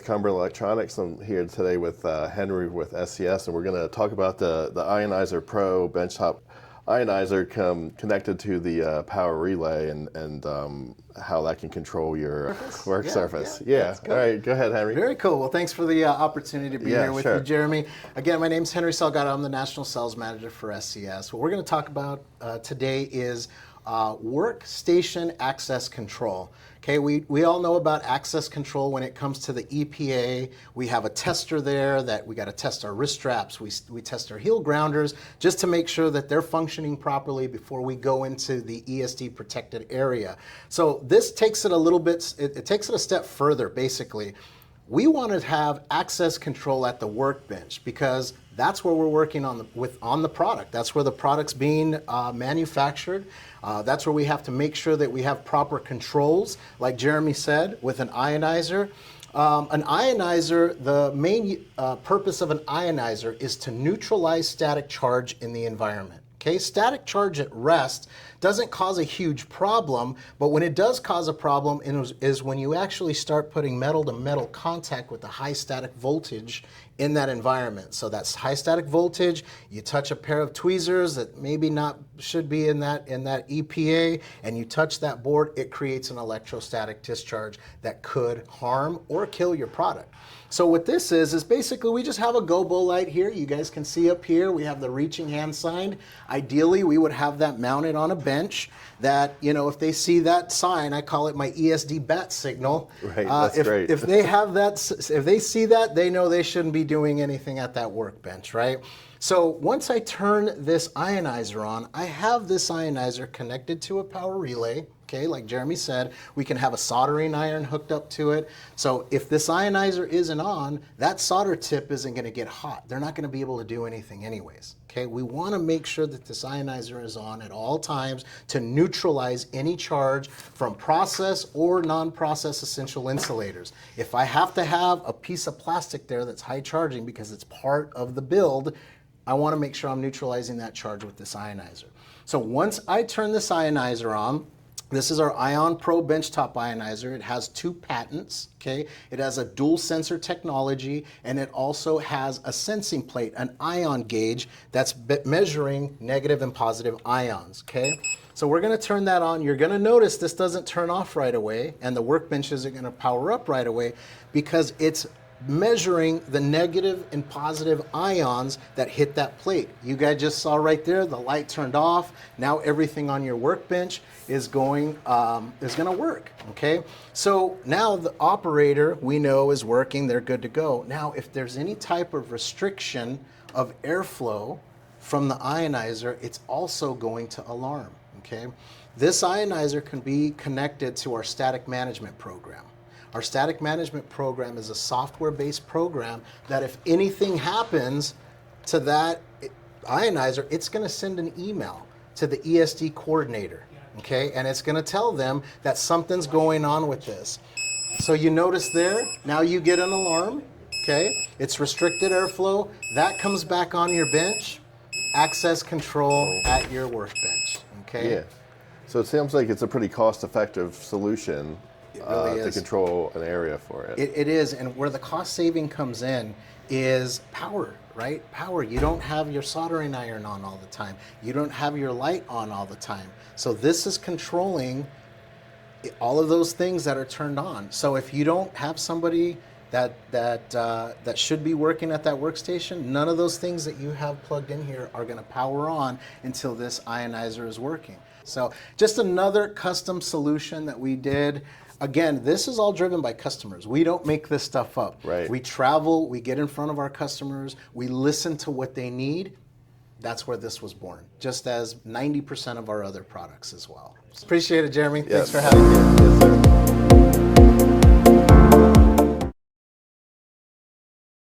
with Cumberland Electronics. I'm here today with Henry with SCS, and we're going to talk about the Ionizer Pro benchtop ionizer connected to the power relay and how that can control your work surface. Yeah. All right, go ahead, Henry. Very cool. Well, thanks for the opportunity to be here with you, Jeremy. Again, my name's Henry Salgado. I'm the National Sales Manager for SCS. What we're going to talk about today is workstation access control. Okay, we all know about access control when it comes to the EPA. We have a tester there that we got to test our wrist straps. We test our heel grounders just to make sure that they're functioning properly before we go into the ESD protected area. So this takes it a little bit, it takes it a step further basically. We want to have access control at the workbench because that's where we're working on the product. That's where the product's being manufactured. That's where we have to make sure that we have proper controls, like Jeremy said, with an ionizer. An ionizer, the main purpose of an ionizer is to neutralize static charge in the environment. Okay, static charge at rest doesn't cause a huge problem, but when it does cause a problem is when you actually start putting metal to metal contact with the high static voltage in that environment. So that's high static voltage, you touch a pair of tweezers that maybe not should be in that EPA, and you touch that board, it creates an electrostatic discharge that could harm or kill your product. So what this is basically we just have a gobo light here. You guys can see up here, we have the reaching hand sign. Ideally, we would have that mounted on a bench that, you know, if they see that sign, I call it my ESD bat signal. Right, that's great. If they have that, if they see that, they know they shouldn't be doing anything at that workbench, right? So once I turn this ionizer on, I have this ionizer connected to a power relay. Okay, like Jeremy said, we can have a soldering iron hooked up to it. So if this ionizer isn't on, that solder tip isn't going to get hot. They're not going to be able to do anything anyways. Okay, we want to make sure that this ionizer is on at all times to neutralize any charge from process or non-process essential insulators. If I have to have a piece of plastic there that's high charging because it's part of the build, I want to make sure I'm neutralizing that charge with this ionizer. So once I turn this ionizer on, this is our Ion Pro benchtop ionizer. It has 2 patents, okay? It has a dual sensor technology, and it also has a sensing plate, an ion gauge that's measuring negative and positive ions, okay? So we're gonna turn that on. You're gonna notice this doesn't turn off right away, and the workbench isn't gonna power up right away because it's measuring the negative and positive ions that hit that plate. You guys just saw right there, the light turned off. Now everything on your workbench is gonna work, okay? So now the operator, we know, is working, they're good to go. Now, if there's any type of restriction of airflow from the ionizer, it's also going to alarm, okay? This ionizer can be connected to our static management program. Our static management program is a software-based program that if anything happens to that ionizer, it's going to send an email to the ESD coordinator, okay? And it's going to tell them that something's going on with this. So you notice there, now you get an alarm, okay? It's restricted airflow. That comes back on your bench. Access control at your workbench, okay? Yeah. So it seems like it's a pretty cost-effective solution. It really to control an area for it. It is, and where the cost saving comes in is power, right? Power. You don't have your soldering iron on all the time. You don't have your light on all the time. So this is controlling all of those things that are turned on. So if you don't have somebody that should be working at that workstation, none of those things that you have plugged in here are going to power on until this ionizer is working. So just another custom solution that we did. Again, this is all driven by customers. We don't make this stuff up. Right. We travel, we get in front of our customers, we listen to what they need. That's where this was born, just as 90% of our other products as well. Appreciate it, Jeremy. Thanks for having me. Yes, sir.